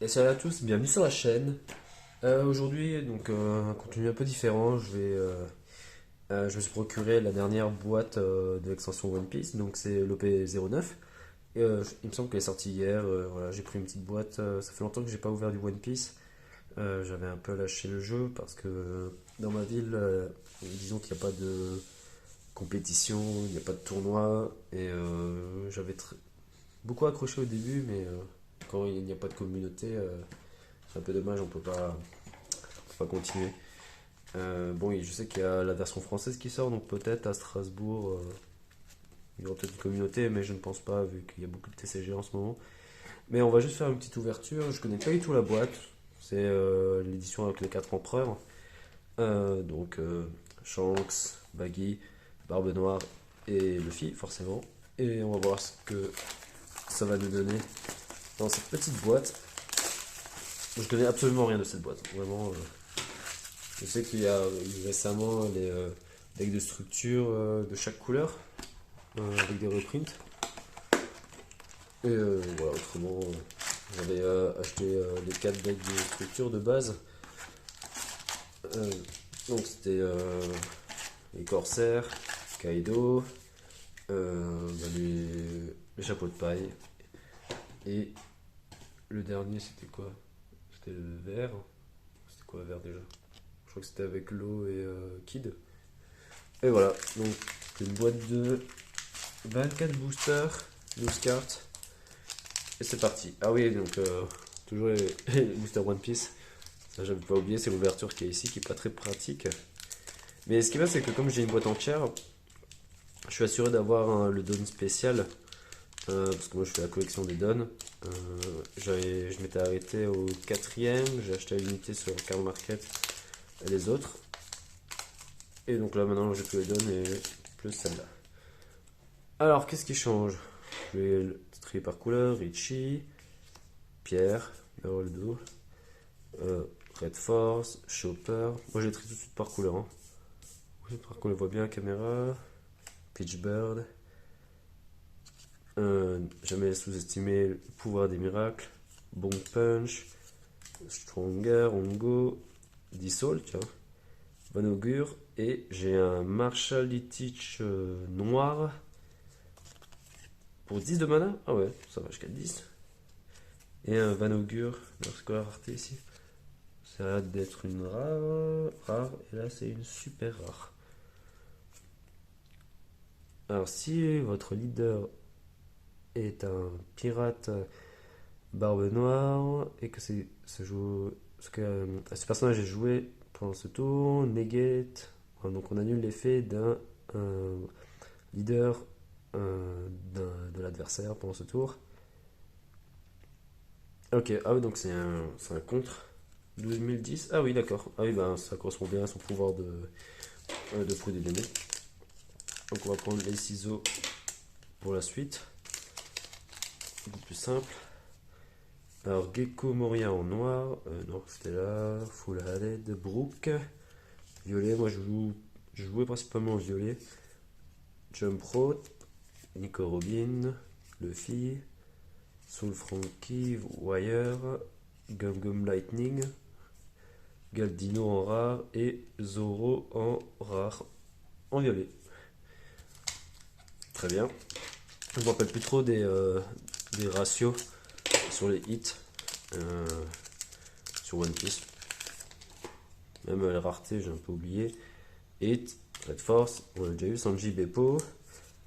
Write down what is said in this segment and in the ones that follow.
Et salut à tous, bienvenue sur la chaîne. Aujourd'hui, donc un contenu un peu différent. Je me suis procuré la dernière boîte de l'extension One Piece, donc c'est l'OP09. Il me semble qu'elle est sortie hier. Voilà, j'ai pris une petite boîte. Ça fait longtemps que j'ai pas ouvert du One Piece. J'avais un peu lâché le jeu parce que dans ma ville, disons qu'il n'y a pas de compétition, il n'y a pas de tournoi, et beaucoup accroché au début, mais quand il n'y a pas de communauté. C'est un peu dommage, on peut pas continuer. Bon, je sais qu'il y a la version française qui sort, donc peut-être à Strasbourg, il y aura peut-être une communauté, mais je ne pense pas, vu qu'il y a beaucoup de TCG en ce moment. Mais on va juste faire une petite ouverture. Je connais pas du tout la boîte. C'est l'édition avec les 4 empereurs. Shanks, Baggy, Barbe Noire et Luffy, forcément. Et on va voir ce que ça va nous donner dans cette petite boîte. Je connais absolument rien de cette boîte. Vraiment, je sais qu'il y a eu récemment les decks de structure de chaque couleur avec des reprints. Et voilà, autrement, j'avais acheté les 4 decks de structure de base. Euh, donc c'était les corsaires, Kaido, les chapeaux de paille. Et le dernier, c'était quoi? C'était le vert. C'était quoi le vert déjà? Je crois que c'était avec l'eau et Kid. Et voilà, donc c'est une boîte de 24 boosters, 12 cartes. Et c'est parti. Ah oui, donc toujours les boosters One Piece. Ça, j'avais pas oublié, c'est l'ouverture qui est ici, qui est pas très pratique. Mais ce qui est bien, c'est que comme j'ai une boîte entière, je suis assuré d'avoir le don spécial. Parce que moi, je fais la collection des dons. Je m'étais arrêté au quatrième, j'ai acheté à l'unité sur Card Market et les autres. Et donc là, maintenant, j'ai tous les dons et plus celle-là. Alors, qu'est-ce qui change? Je vais le trier par couleur. Richie, Pierre, Meroldo, Red Force, Chopper. Moi, j'ai trié tout de suite par couleur. Hein. Oui, par qu'on le voit bien à la caméra. Peachbird. Jamais sous-estimer le pouvoir des miracles. Bon Punch. Stronger, Ongo. Dissolve, tiens. Van Augure. Et j'ai un Marshall Litich noir. Pour 10 de mana? Ah ouais, ça va jusqu'à 10. Et un Van Augure, c'est quoi la rareté ici? Ça a l'air d'être une rare, et là c'est une super rare. Alors si votre leader est un pirate barbe noire et que ce personnage est joué pendant ce tour, negate, voilà, donc on annule l'effet d'un leader de l'adversaire pendant ce tour. Ok, ah oui, donc c'est un contre. 2010. Ah oui, d'accord. Ah oui, ben ça correspond bien à son pouvoir de fouet des données. Donc on va prendre les ciseaux pour la suite. Beaucoup plus simple. Alors Gecko Moria en noir. Non, c'était là. Full Haled. Brook. Violet. Moi je jouais principalement en violet. Jump Rope. Nico Robin. Luffy. Soul Frankie. Wire. Gum Gum Lightning. Galdino en rare et Zoro en rare en violet. Très bien. Je ne me rappelle plus trop des ratios sur les hits sur One Piece. Même la rareté, j'ai un peu oublié. Hit, Red Force, on a déjà eu Sanji Beppo,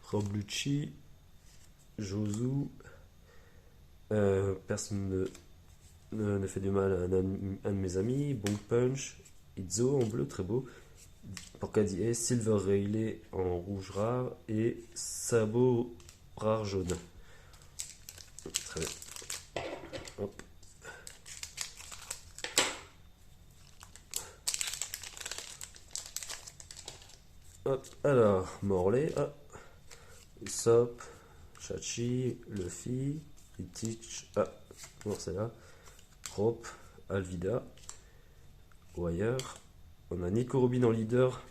Roblucci, Josu. Personne ne fait du mal à un de mes amis. Bon Punch, Izzo en bleu, très beau. Porcadie, Silver Rayleigh en rouge rare et Sabot rare jaune. Très bien. Hop. Hop. Alors, Morley, hop. Usopp, Chachi, Luffy, Itich, bon, c'est là. Rope, Alvida, Wire. On a Nico Robin en leader.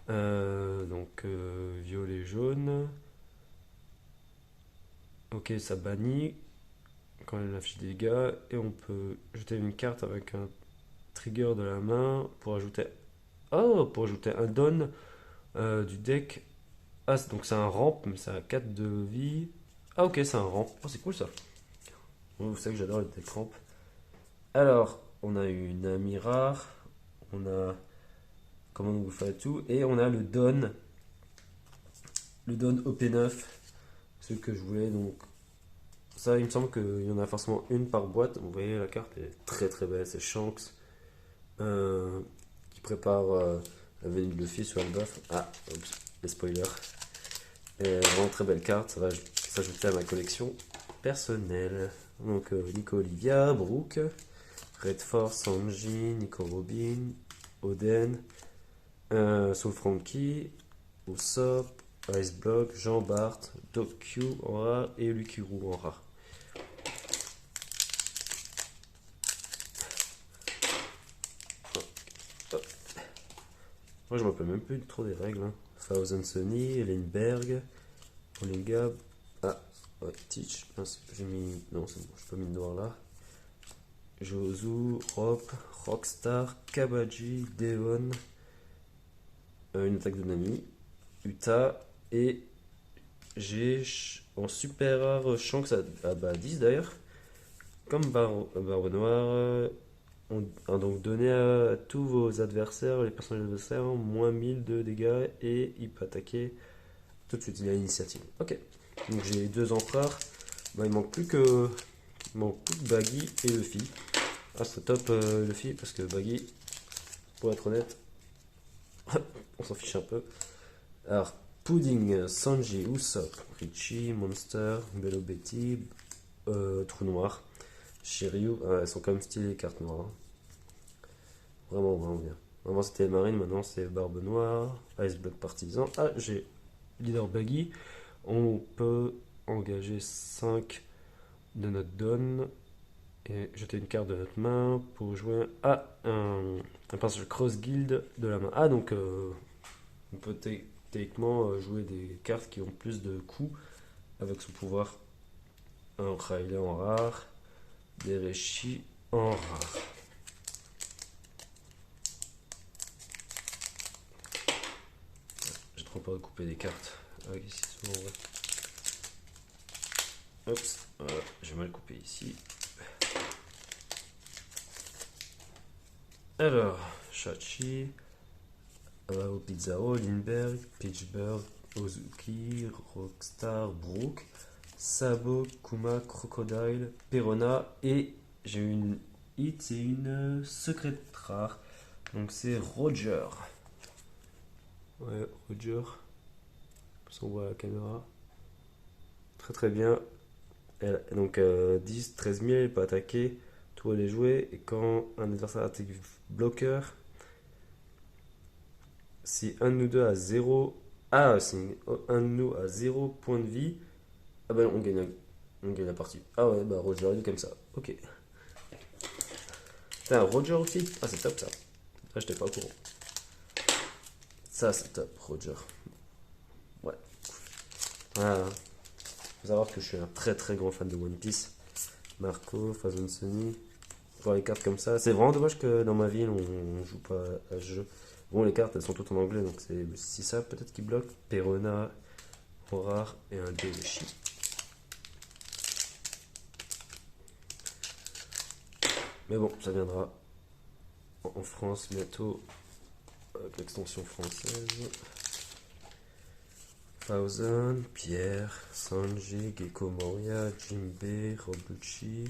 Violet jaune. Ok, ça bannit. quand elle affiche des dégâts. Et on peut jeter une carte avec un trigger de la main pour ajouter. Oh, pour ajouter un don du deck. Ah, donc c'est un ramp, mais ça a 4 de vie. Ah, ok, c'est un ramp. Oh, c'est cool ça. Vous savez que j'adore les decks ramp. Alors, on a une amie rare. On a. Comment vous faites tout. Et on a le don. Le don OP9. Ce que je voulais donc. Ça, il me semble qu'il y en a forcément une par boîte. Vous voyez, la carte est très très belle. C'est Shanks qui prépare la venue de Luffy sur le buff. Ah, oups, les spoilers. Et vraiment très belle carte. Ça va s'ajouter à ma collection personnelle. Donc, Nico Olivia, Brooke, Redford, Sanji, Nico Robin, Oden, Soul Frankie, Usopp, Iceblock, Jean Bart, Doc Q en rare et Lukiru en rare. Moi je me rappelle même plus trop des règles. Hein. Thousand Sunny, Ellenberg, Olega. Ah, ouais, Teach. J'ai mis. Non, c'est bon, je pas mis le noir là. Jozu, Rob, Rockstar, Kabaji, Devon, une attaque de Nami, Uta et j'ai en super rare Shanks à 10 d'ailleurs. Comme Barbe Noire, on a donc donné à tous vos adversaires, les personnages adversaires, moins 1000 de dégâts et il peut attaquer tout de suite. Il a l'initiative. Ok. Donc j'ai deux empereurs. Bah, il manque plus que Baggy et Luffy. Ah, c'est top Luffy parce que Baggy, pour être honnête, on s'en fiche un peu. Alors, Pudding, Sanji, Usopp, Richie, Monster, Bello Betty, Trou Noir, Shiryu. Ah, elles sont quand même stylées les cartes noires. Hein. Vraiment, vraiment bien. Avant c'était Marine, maintenant c'est Barbe Noire, Ice Block Partisan. Ah, j'ai Leader Baggy. On peut engager 5 de notre don et jeter une carte de notre main pour jouer un personnage Cross Guild de la main. Ah, donc on peut techniquement jouer des cartes qui ont plus de coups avec son pouvoir. Un Riley en rare, des Reshi en rare. J'ai trop peur de couper des cartes avec ici souvent. Ouais. Oups, voilà, j'ai mal coupé ici. Alors, Shachi, Pizarro, Lindbergh, Pitchberg, Ozuki, Rockstar, Brook, Sabo, Kuma, Crocodile, Perona et j'ai une hit et une secrète rare. Donc c'est Roger. Ouais, Roger. On voit la caméra. Très très bien. Donc 10, 13 000, elle peut attaquer, tout elle est joué. Et quand un adversaire attaque bloqueur, si un de nous deux a 0. Ah, si un de nous a 0 point de vie, ah ben on gagne la partie. Ah ouais, bah Roger il est comme ça. Ok. T'as un Roger aussi. Ah, c'est top ça. Ah, j'étais pas au courant. Ça, c'est top, Roger. Ouais. Ah, faut savoir que je suis un très très grand fan de One Piece. Marco, Fazon Sony. Voir les cartes comme ça. C'est vraiment dommage que dans ma ville on joue pas à ce jeu. Bon, les cartes elles sont toutes en anglais donc c'est si ça peut-être qui bloque. Perona, rare et un 2 de chi. Mais bon, ça viendra en France bientôt avec l'extension française. Thousand, Pierre, Sanji, Gecko Moria, Jinbe, Robuchi,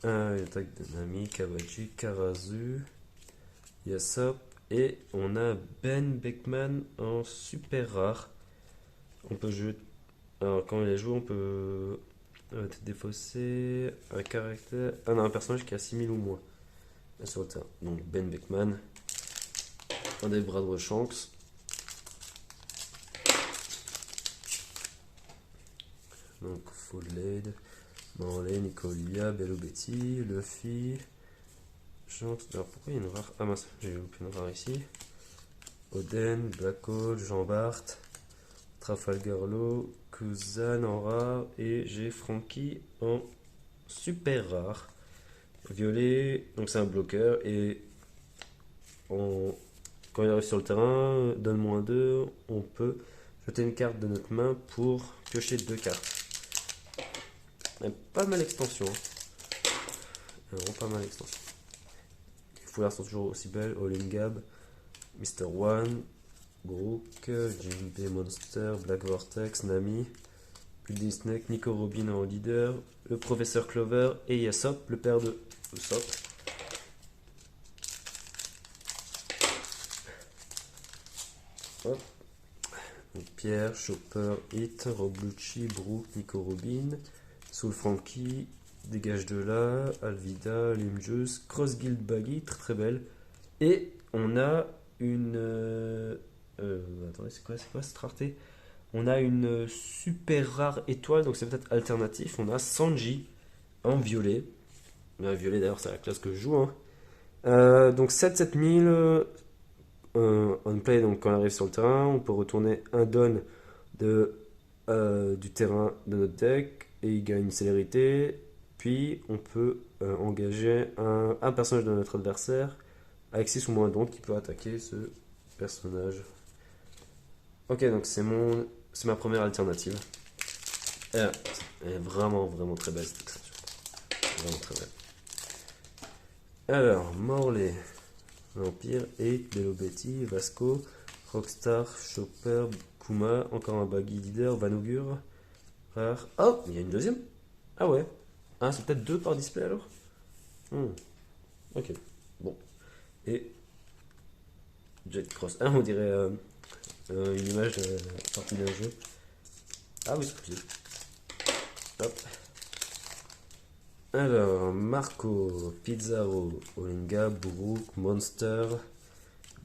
une attaque de Nami, Kawaji, Karazu, Yasop, et on a Ben Beckman en super rare. On peut jouer. Alors, quand il est joué, on peut défausser un caractère. Ah non, un personnage qui a 6000 ou moins sur le terrain. Donc, Ben Beckman, un des bras de Shanks. Donc, Full Lade, Marley, Nicolia, Bello Betty, Luffy, Shanks. Alors, pourquoi il y a une rare. Ah mince, j'ai loupé une rare ici. Oden, Black Hole, Jean Bart, Trafalgar Law, Kuzan en rare et j'ai Frankie en super rare. Violet, donc c'est un bloqueur. Et quand il arrive sur le terrain, donne -2, on peut jeter une carte de notre main pour piocher 2 cartes. Pas mal l'extension. Vraiment pas mal l'extension. Les foulards sont toujours aussi belles. Olingab, Mr. One, Brook, Jinbei Monster, Black Vortex, Nami, Building Snake, Nico Robin en leader, le professeur Clover et Yasop, le père de Usopp. Hop. Donc Pierre, Chopper, Hit, Roblucci, Brook, Nico Robin, Soul Frankie, Dégage de là, Alvida, Limjuice, Cross Guild Baggy, très très belle. Et on a une. Attendez, c'est quoi cette rareté? On a une super rare étoile, donc c'est peut-être alternatif. On a Sanji en violet. Un violet d'ailleurs, c'est la classe que je joue, hein. Donc 7-7000 on play, donc quand on arrive sur le terrain, on peut retourner un don du terrain de notre deck et il gagne une célérité. Puis on peut engager un personnage de notre adversaire avec 6 ou moins dons qui peut attaquer ce personnage. Ok, donc c'est ma première alternative. Elle est vraiment, vraiment très belle cette extension. Vraiment très belle. Alors, Morley, L'Empire et Bello Betty, Vasco, Rockstar, Chopper, Kuma, encore un Baggy Leader, Vanaugure, rare. Oh, il y a une deuxième? Ah ouais. Ah, c'est peut-être 2 par display alors? Ok, bon. Et Jet Cross. Ah, on dirait une image sortie d'un jeu. Ah oui, c'est possible. Hop. Alors, Marco, Pizarro, Olinga, Brook, Monster,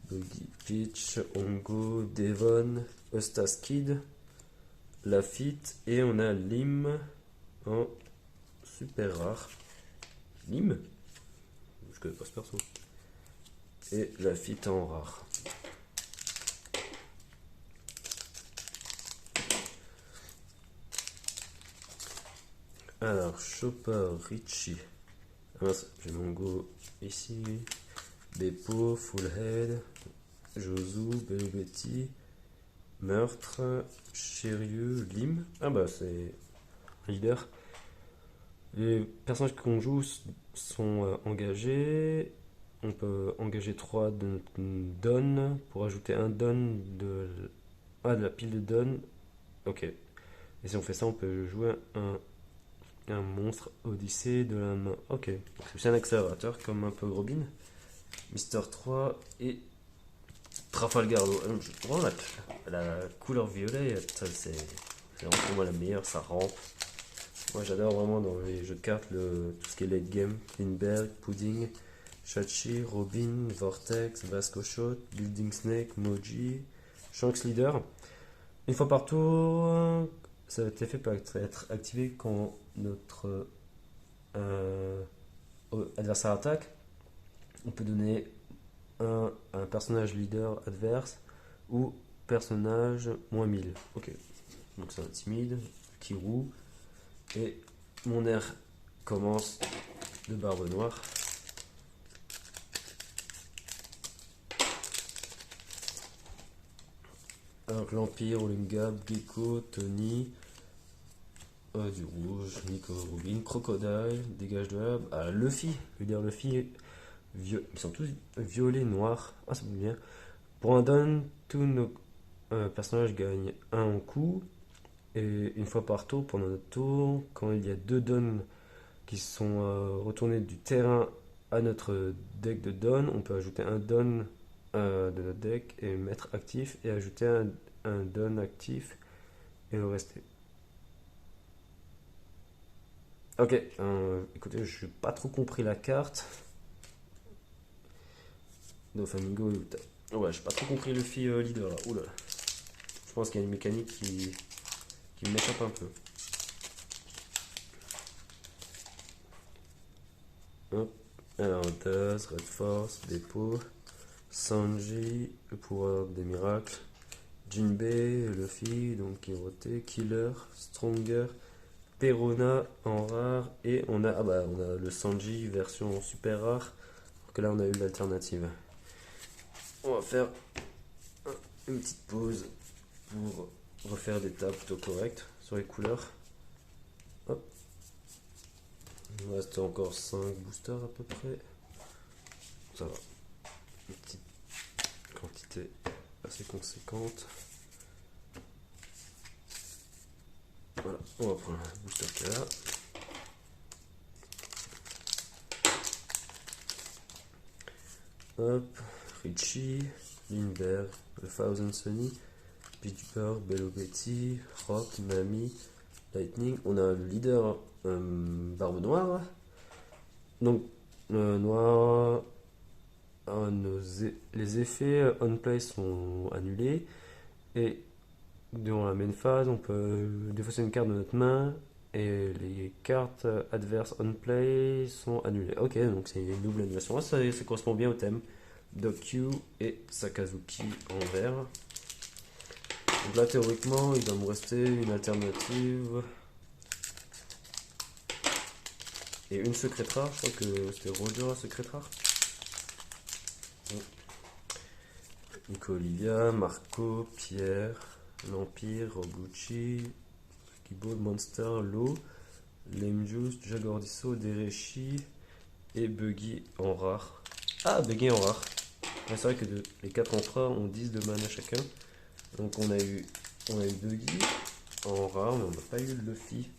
Buggy Peach, Ongo, Devon, Eustace Kid, Lafitte, et on a Lim en super rare. Lim? Je connais pas ce perso. Et Lafitte en rare. Alors, Chopper, Richie. Ah mince, j'ai mon go ici. Beppo, Full Head, Josu, Bello Betty, Meurtre, Chérieux, Lim. Ah bah c'est un leader. Les personnages qu'on joue sont engagés. On peut engager 3 de notre don pour ajouter un don de la pile de don. Ok. Et si on fait ça, on peut jouer un monstre Odyssée de la main. Ok. C'est un accélérateur comme un peu Robin. Mister 3 et Trafalgar. Vraiment la couleur violet, c'est vraiment pour moi la meilleure, ça rampe. Moi j'adore vraiment dans les jeux de cartes tout ce qui est late game. Lindbergh, Pudding, Shachi, Robin, Vortex, Vasco Shot, Building Snake, Moji, Shanks Leader. Une fois par tour, cet effet peut être activé quand notre adversaire attaque. On peut donner un personnage leader adverse ou personnage -1000. Ok, donc ça intimide, qui roule. Et mon air commence de Barbe Noire. Alors l'Empire, Olingab, Gecko, Tony, du rouge, Nico Rubin, Crocodile, Dégage de là. Ah, Luffy, je veux dire Luffy, ils sont tous violets, noirs. Ah, ça me bien. Pour un don, tous nos personnages gagnent un en coup. Et une fois par tour, pendant notre tour, quand il y a 2 dons qui sont retournés du terrain à notre deck de don, on peut ajouter un don de notre deck et mettre actif et ajouter un don actif et le rester. Ok, écoutez, je n'ai pas trop compris la carte. Doflamingo et Uta. Ouais, j'ai pas trop compris le Luffy leader là. Oula. Je pense qu'il y a une mécanique qui m'échappe un peu. Hop. Alors, Daz, Red Force, Dépôt, Sanji, le pouvoir des miracles, Jinbei, Luffy, donc Kirote, Killer, Stronger, Perona en rare. Et on a, on a le Sanji version super rare. Alors que là, on a eu l'alternative. On va faire une petite pause pour refaire des tas plutôt correctes sur les couleurs. Hop. Il me reste encore 5 boosters à peu près. Ça va. Une petite quantité assez conséquente. Voilà, on va prendre un booster qu'il y a là. Hop, Richie, Lindbergh, The Thousand Sunny, Pittsburgh, Bello Betty, Rock, Nami, Lightning. On a le leader Barbe Noire. Donc, noir. Les effets on-play sont annulés. Et durant la main phase, on peut défausser une carte de notre main. Et les cartes adverses on-play sont annulées. Ok, donc c'est une double annulation. Ça correspond bien au thème. Dokyu et Sakazuki en vert. Donc là, théoriquement, il doit me rester une alternative. Et une secrète rare. Je crois que c'était Roger la secrète rare. Nico Olivia, Marco, Pierre, l'Empire, Robucci, Kibo, Monster, Lo, Lame Juice, Jagordisso, Dereshi et Buggy en rare. Ah, Buggy en rare. Ouais, c'est vrai que les 4 empereurs ont 10 de mana chacun. Donc on a eu Buggy en rare, mais on n'a pas eu Luffy.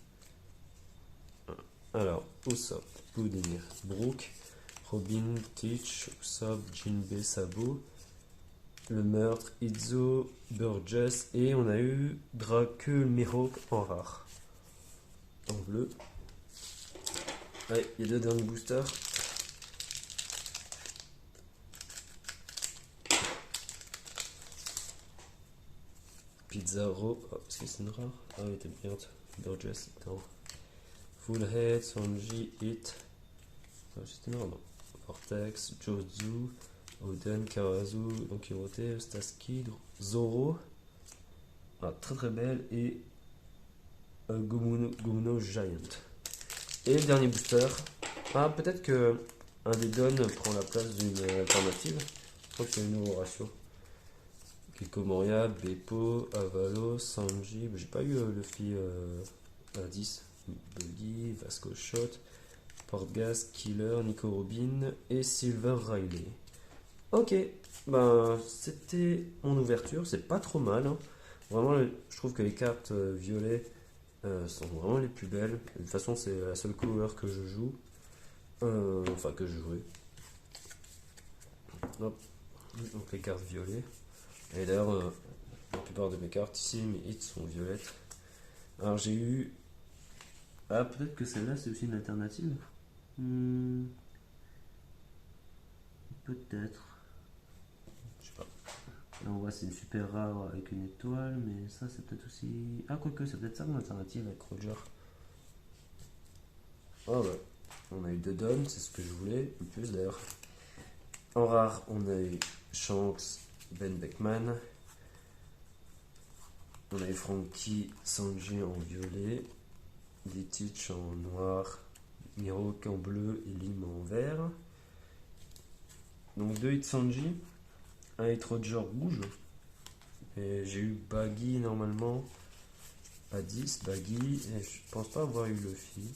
Alors, Usopp, Pudding, Brook, Robin, Teach, Usopp, Jinbei, Sabo, le meurtre, Izzo, Burgess, et on a eu Dracul Mihawk en rare. En bleu. Allez, il y a 2 derniers boosters. Pizarro, oh, est-ce que c'est une rare? Ah oui, t'es bien. Burgess, non. Full Head, Sanji, Hit. C'était une rare, non. Vortex, Jozu, Oden, Karazu, Don Quirote, Staski, Zoro. Ah, très très belle. Et Gomuno Giant. Et le dernier booster. Ah, peut-être que un des dons prend la place d'une alternative. Je crois que c'est un nouveau ratio. Kiko Moria, Beppo, Avalo, Sanji. J'ai pas eu Luffy à 10. Buggy, Vasco Shot, Portgas, Killer, Nico Robin et Silver Riley. Ok, ben c'était mon ouverture, c'est pas trop mal. Hein. Vraiment, je trouve que les cartes violets sont vraiment les plus belles. De toute façon, c'est la seule couleur que je joue. Enfin, que je jouais. Hop. Donc les cartes violettes. Et d'ailleurs, la plupart de mes cartes ici, mes hits sont violettes. Alors j'ai eu... Ah, peut-être que celle-là, c'est aussi une alternative. Peut-être. Je sais pas. Là, on voit c'est une super rare avec une étoile, mais ça, c'est peut-être aussi... Ah, quoique, c'est peut-être ça mon alternative avec Roger. Ah ouais. On a eu 2 dons, c'est ce que je voulais. En plus, d'ailleurs. En rare, on a eu Shanks, Ben Beckman. On a eu Frankie, Sanji en violet. Ditich en noir. Mihawk en bleu et Lim en vert. Donc 2 hits Sanji. Un hit Roger rouge. Et j'ai eu Baggy normalement. À 10, Baggy. Et je pense pas avoir eu Luffy.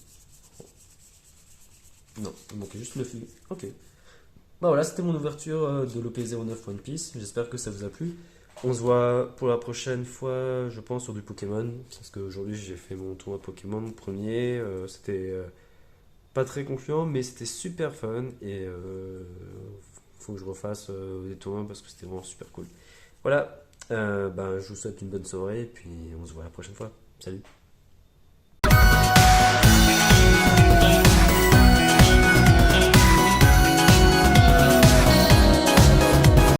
Non, il manquait juste Luffy. Ok. Bah voilà, c'était mon ouverture de l'OP09 One Piece. J'espère que ça vous a plu. On se voit pour la prochaine fois, je pense, sur du Pokémon. Parce qu'aujourd'hui, j'ai fait mon tournoi Pokémon premier. C'était pas très concluant, mais c'était super fun. Et faut que je refasse des tournois parce que c'était vraiment super cool. Voilà, je vous souhaite une bonne soirée. Et puis, on se voit la prochaine fois. Salut!